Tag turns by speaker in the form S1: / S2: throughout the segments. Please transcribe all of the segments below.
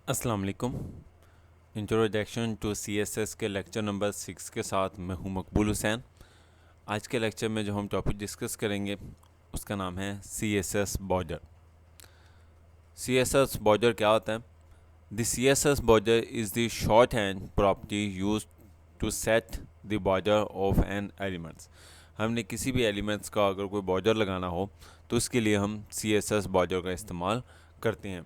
S1: अस्सलाम वालेकुम। Introduction to CSS के लेक्चर नंबर 6 के साथ मैं हूं मकबूल हुसैन। आज के लेक्चर में जो हम टॉपिक डिस्कस करेंगे उसका नाम है सीएसएस बॉर्डर। सीएसएस बॉर्डर क्या होता है? The CSS border is the shorthand property use to set the border of an elements. हमने किसी भी एलिमेंट्स का अगर कोई बॉर्डर लगाना हो तो उसके लिए हम सीएसएस बॉर्डर का इस्तेमाल करते हैं।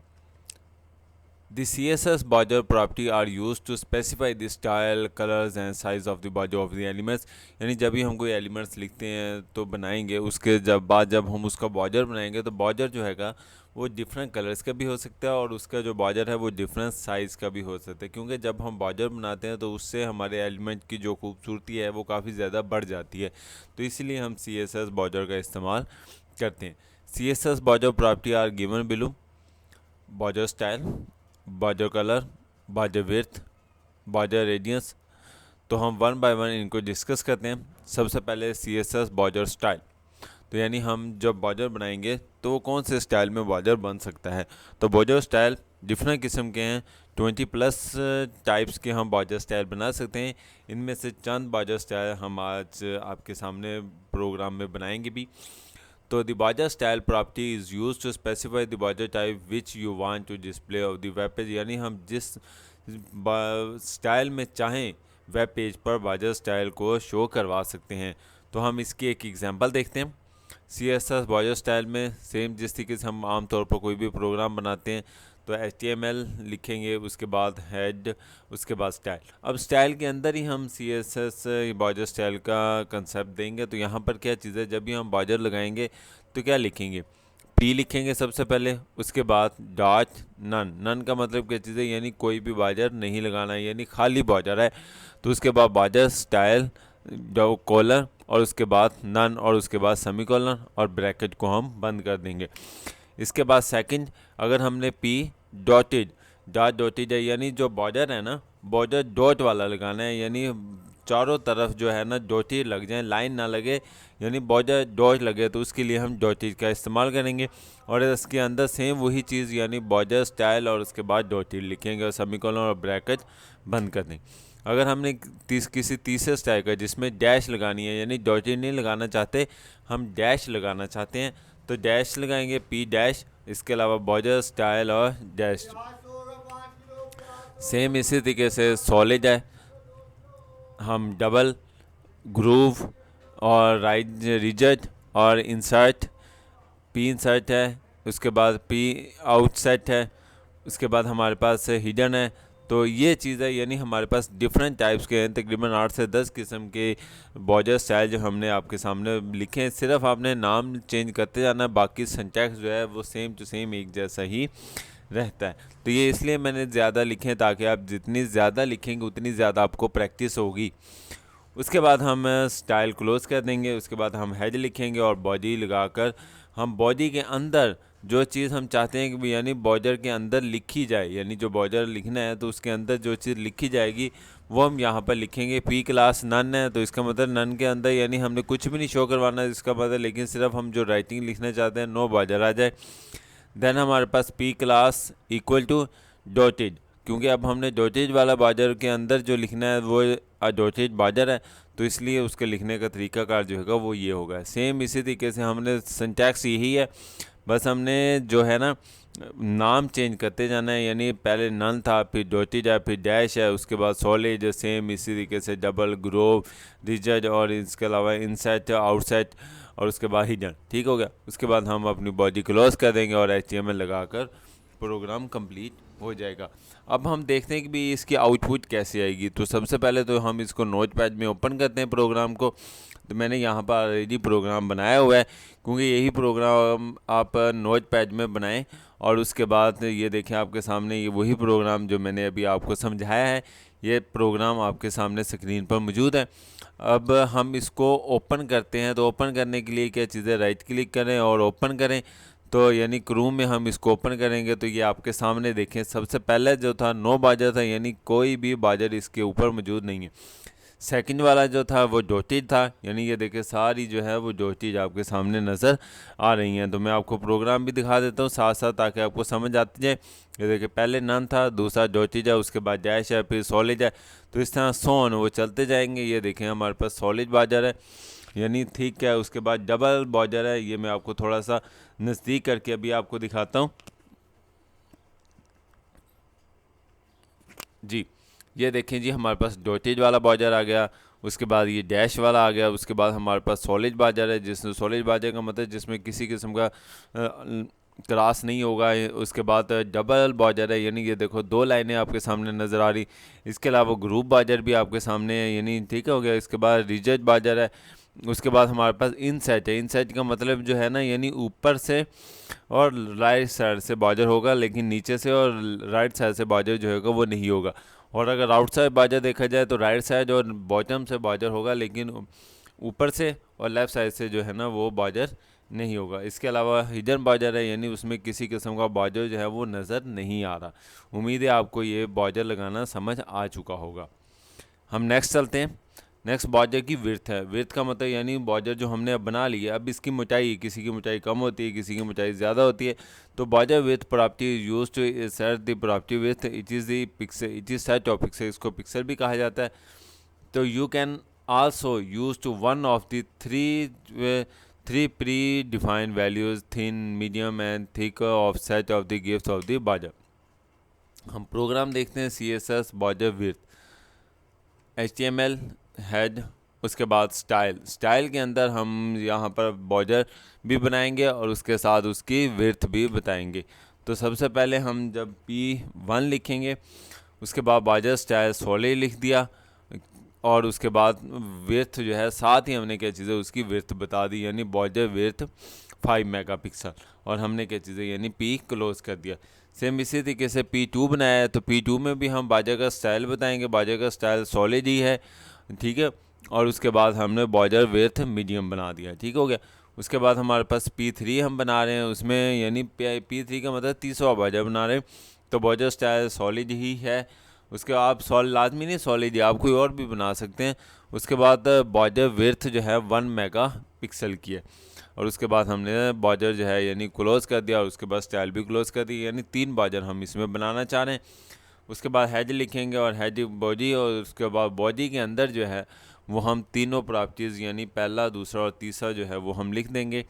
S1: The CSS border property are used to specify the style, colors and size of the border of the elements। यानी जब भी हम कोई एलिमेंट्स लिखते हैं तो बनाएंगे उसके जब हम उसका बॉर्डर बनाएंगे तो बॉर्डर जो हैगा वो डिफरेंट कलर्स का भी हो सकता है और उसका जो बॉर्डर है वो डिफरेंट साइज़ का भी हो सकता है, क्योंकि जब हम बॉर्डर बनाते हैं तो उससे हमारे एलिमेंट की जो खूबसूरती है वो काफ़ी ज़्यादा बढ़ जाती है। तो इसीलिए हम CSS बॉर्डर का इस्तेमाल करते हैं। CSS border property are given below: border style, border colour, border width, border radius. तो हम वन बाय वन इनको डिस्कस करते हैं। सबसे पहले CSS बॉर्डर स्टाइल। तो यानी हम जब बॉर्डर बनाएंगे तो वो कौन से स्टाइल में बॉर्डर बन सकता है। तो बॉर्डर स्टाइल डिफरेंट किस्म के हैं, 20+ टाइप्स के हम बॉर्डर स्टाइल बना सकते हैं। इनमें से चंद बॉर्डर स्टाइल हम आज आपके सामने प्रोग्राम में बनाएंगे भी। तो the border style property is used to specify the border type which you want to display of the web page। यानी हम जिस स्टाइल में चाहें वेब पेज पर बॉर्डर स्टाइल को शो करवा सकते हैं। तो हम इसकी एक एग्जांपल देखते हैं। CSS बॉर्डर स्टाइल में सेम जिस तरीके से हम आमतौर पर कोई भी प्रोग्राम बनाते हैं तो HTML लिखेंगे, उसके बाद हेड, उसके बाद स्टाइल। अब स्टाइल के अंदर ही हम CSS बॉर्डर स्टाइल का कंसेप्ट देंगे। तो यहाँ पर क्या चीज़ है, जब भी हम बॉर्डर लगाएंगे तो क्या लिखेंगे, P लिखेंगे सबसे पहले, उसके बाद डॉट नन। नन का मतलब क्या चीज़ है, यानी कोई भी बॉर्डर नहीं लगाना है, यानी खाली बॉर्डर है। तो उसके बाद बॉर्डर स्टाइल कॉलर और उसके बाद नन और उसके बाद सेमीकोलन और ब्रैकेट को हम बंद कर देंगे। इसके बाद सेकंड, अगर हमने P डॉटेड है, यानी जो बॉर्डर है ना, बॉर्डर डॉट वाला लगाना है, यानी चारों तरफ जो है ना डॉटेड लग जाए, लाइन ना लगे, यानी बॉर्डर डॉट लगे, तो उसके लिए हम डॉटेड का इस्तेमाल करेंगे। और इसके अंदर सेम वही चीज़, यानी बॉर्डर स्टाइल और उसके बाद डॉटेड लिखेंगे और सेमीकोलन और ब्रैकेट बंद कर देंगे। अगर हमने किसी तीसरे स्टाइल का जिसमें डैश लगानी है, यानी डॉटेड नहीं लगाना चाहते, हम डैश लगाना चाहते हैं, तो डैश लगाएंगे P डैश, इसके अलावा बॉर्डर स्टाइल और डैश। सेम इसी तरीके से सॉलिड है, हम डबल, ग्रूव और राइट रिजट और इंसर्ट, P इंसर्ट है, उसके बाद P आउटसेट है, उसके बाद हमारे पास हिडन है। तो ये चीज़ है, यानी हमारे पास डिफरेंट टाइप्स के हैं, तकरीबन 8 से 10 किस्म के बॉर्डर स्टाइल जो हमने आपके सामने लिखे हैं। सिर्फ आपने नाम चेंज करते जाना, बाकी सिंटैक्स जो है वो सेम टू सेम एक जैसा ही रहता है। तो ये इसलिए मैंने ज़्यादा लिखे ताकि आप जितनी ज़्यादा लिखेंगे उतनी ज़्यादा आपको प्रैक्टिस होगी। उसके बाद हम स्टाइल क्लोज कर देंगे, उसके बाद हम हेड लिखेंगे और बॉडी लगाकर हम बॉडी के अंदर जो चीज़ हम चाहते हैं कि यानी बॉर्डर के अंदर लिखी जाए, यानी जो बॉर्डर लिखना है तो उसके अंदर जो चीज़ लिखी जाएगी वो हम यहाँ पर लिखेंगे। P क्लास नन है, तो इसका मतलब नन के अंदर यानी हमने कुछ भी नहीं शो करवाना है, इसका मतलब, लेकिन सिर्फ हम जो राइटिंग लिखना चाहते हैं नो बॉर्डर आ जाए। देन हमारे पास P class equal to dotted, क्योंकि अब हमने डॉटेड वाला बॉर्डर के अंदर जो लिखना है वो डॉटेड बॉर्डर है, तो इसलिए उसके लिखने का तरीकाकार जो होगा वो ये होगा। सेम इसी तरीके से हमने सिंटैक्स यही है, बस हमने जो है ना नाम चेंज करते जाना है, यानी पहले नन था, फिर डॉटेड है, फिर डैश है, उसके बाद सॉलिड, सेम इसी तरीके से डबल, ग्रोव, रिजट और इसके अलावा इनसेट, आउटसेट और उसके बाद हिडन। ठीक हो गया। उसके बाद हम अपनी बॉडी क्लोज कर देंगे और HTML लगाकर प्रोग्राम कंप्लीट हो जाएगा। अब हम देखते हैं कि भी इसकी आउटपुट कैसे आएगी। तो सबसे पहले तो हम इसको नोटपैड में ओपन करते हैं प्रोग्राम को। तो मैंने यहाँ पर ऑलरेडी प्रोग्राम बनाया हुआ है, क्योंकि यही प्रोग्राम आप नोटपैड में बनाएं। और उसके बाद ये देखें आपके सामने ये वही प्रोग्राम जो मैंने अभी आपको समझाया है, ये प्रोग्राम आपके सामने स्क्रीन पर मौजूद है। अब हम इसको ओपन करते हैं। तो ओपन करने के लिए क्या चीज़ें, राइट क्लिक करें और ओपन करें। तो यानी क्रोम में हम इसको ओपन करेंगे तो ये आपके सामने देखें, सबसे पहले जो था नो बॉर्डर था, यानी कोई भी बॉर्डर इसके ऊपर मौजूद नहीं है। सेकंड वाला जो था वो डॉटेड था, यानी ये देखिए सारी जो है वो डॉटेड आपके सामने नज़र आ रही हैं। तो मैं आपको प्रोग्राम भी दिखा देता हूँ साथ साथ ताकि आपको समझ आती जाए। ये देखिए पहले नन था, दूसरा डॉटेड है, उसके बाद डैश है, फिर सॉलिड है। तो इस तरह सोन वो चलते जाएंगे। ये देखें हमारे पास सॉलिड बाजार है, यानी ठीक है। उसके बाद डबल बाजार है, ये मैं आपको थोड़ा सा नज़दीक करके अभी आपको दिखाता हूँ। जी ये देखें जी, हमारे पास डॉटेज वाला बाजार आ गया, उसके बाद ये डैश वाला आ गया, उसके बाद हमारे पास सॉलिड बाजार है, जिसमें सॉलिड बाजार का मतलब जिसमें किसी किस्म का क्रॉस नहीं होगा। उसके बाद डबल बाजार है, यानी ये देखो दो लाइनें आपके सामने नज़र आ रही। इसके अलावा ग्रुप बाजार भी आपके सामने है, यानी ठीक हो गया। इसके बाद रिजर्व बाजार है। उसके बाद हमारे पास इनसेट है। इनसेट का मतलब जो है ना, यानी ऊपर से और राइट साइड से बाजार होगा, लेकिन नीचे से और राइट साइड से बाजार जो होगा वो नहीं होगा। और अगर आउटसाइड बाजार देखा जाए तो राइट साइड और बॉटम से बाजार होगा, लेकिन ऊपर से और लेफ़्ट साइड से जो है ना वो बाजार नहीं होगा। इसके अलावा हिडन बाजार है, यानी उसमें किसी किस्म का बाजार जो है वो नज़र नहीं आ रहा। उम्मीद है आपको ये बाजार लगाना समझ आ चुका होगा। हम नेक्स्ट चलते हैं। नेक्स्ट बाजार की विड्थ है। विड्थ का मतलब यानी बाजार जो हमने अब बना लिया, अब इसकी मोटाई, किसी की मोटाई कम होती है, किसी की मोटाई ज़्यादा होती है। तो border width property use to set the property width, it is the pixel, it is set of pixel, इसको पिक्सल भी कहा जाता है। तो you can also use to one of the three predefined values, thin, medium and thick of set of the gift of the border. हम programme देखते हैं CSS बाजार विड्थ, HTML हेड, उसके बाद स्टाइल के अंदर हम यहाँ पर बॉर्डर भी बनाएंगे और उसके साथ उसकी विड्थ भी बताएंगे। तो सबसे पहले हम जब P1 लिखेंगे, उसके बाद बॉर्डर स्टाइल सॉलिड लिख दिया, और उसके बाद विड्थ जो है साथ ही हमने क्या चीज़ें उसकी विड्थ बता दी, यानी बॉर्डर विड्थ 5 मेगापिक्सल, और हमने क्या चीज़ें यानी P क्लोज कर दिया। सेम इसी तरीके से P2 बनाया है, तो P2 में भी हम बाजार का स्टाइल बताएंगे। बाजार का स्टाइल सॉलिड ही है, ठीक है। और उसके बाद हमने बाजार विड्थ मीडियम बना दिया, ठीक हो गया। उसके बाद हमारे पास P3 हम बना रहे हैं, उसमें यानी P3 का मतलब तीसरा बाजार बना रहे हैं, तो बाजार स्टाइल सॉलिड ही है। उसके आप लाजमी नहीं सॉलिड ही, आप कोई और भी बना सकते हैं। उसके बाद बाजार विड्थ जो है 1 मेगापिक्सल की है, और उसके बाद हमने बाजार जो है यानी क्लोज कर दिया, और उसके बाद स्टाइल भी क्लोज कर दी, यानी 3 बाजार हम इसमें बनाना चाह रहे हैं। उसके बाद हेड लिखेंगे और हेड बॉडी, और उसके बाद बॉडी के अंदर जो है वो हम तीनों प्रॉपर्टीज़ यानी पहला, दूसरा और तीसरा जो है वो हम लिख देंगे,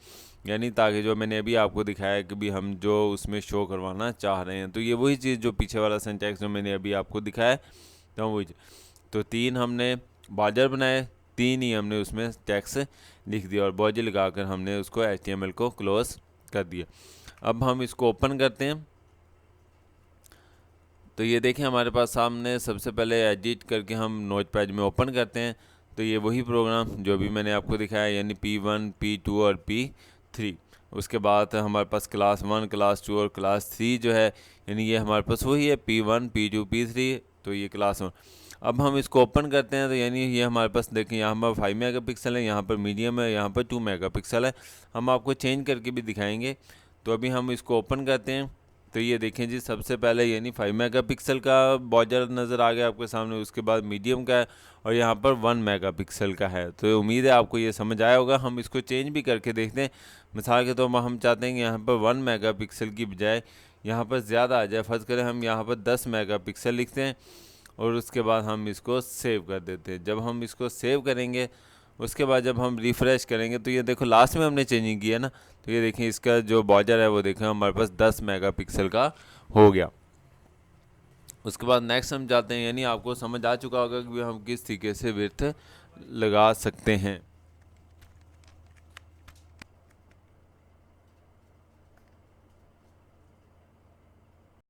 S1: यानी ताकि जो मैंने अभी आपको दिखाया कि भी हम जो उसमें शो करवाना चाह रहे हैं। तो ये वही चीज़ जो पीछे वाला सिंटैक्स जो मैंने अभी आपको दिखाया, तो वही। तो 3 हमने बाजार बनाए, 3 ही हमने उसमें टैक्स लिख दिया, और बॉडी लगाकर हमने उसको HTML को क्लोज कर दिया। अब हम इसको ओपन करते हैं। तो ये देखें हमारे पास सामने सबसे पहले एडिट करके हम नोटपैड में ओपन करते हैं। तो ये वही प्रोग्राम जो भी मैंने आपको दिखाया, यानी P1, P2 और P3। उसके बाद हमारे पास क्लास 1, क्लास 2 और क्लास 3 जो है, यानी ये हमारे पास वही है P1, P2, P3। तो ये क्लास 1। अब हम इसको ओपन करते हैं, तो यानी ये हमारे पास देखें यहाँ पर 5 मेगापिक्सल है, यहाँ पर मीडियम है, यहाँ पर 2 मेगापिक्सल है। हम आपको चेंज करके भी दिखाएंगे। तो अभी हम इसको ओपन करते हैं। तो ये देखें जी, सबसे पहले यानी 5 मेगापिक्सल का बाजार नज़र आ गया आपके सामने, उसके बाद मीडियम का है, और यहाँ पर 1 मेगापिक्सल का है। तो उम्मीद है आपको ये समझ आया होगा। हम इसको चेंज भी करके देखते हैं। मिसाल के तौर पर हम चाहते हैं कि यहाँ पर 1 मेगापिक्सल की बजाय यहाँ पर ज़्यादा आ जाए। फ़र्ज़ करें हम यहाँ पर 10 मेगापिक्सल लिखते हैं, और उसके बाद हम इसको सेव कर देते हैं। जब हम इसको सेव करेंगे, उसके बाद जब हम रिफ़्रेश करेंगे, तो ये देखो लास्ट में हमने चेंजिंग की है ना, तो ये देखें इसका जो बाजार है वो देखें हमारे पास 10 मेगापिक्सल का हो गया। उसके बाद नेक्स्ट हम जाते हैं, यानी आपको समझ आ चुका होगा कि हम किस तरीके से विड्थ लगा सकते हैं।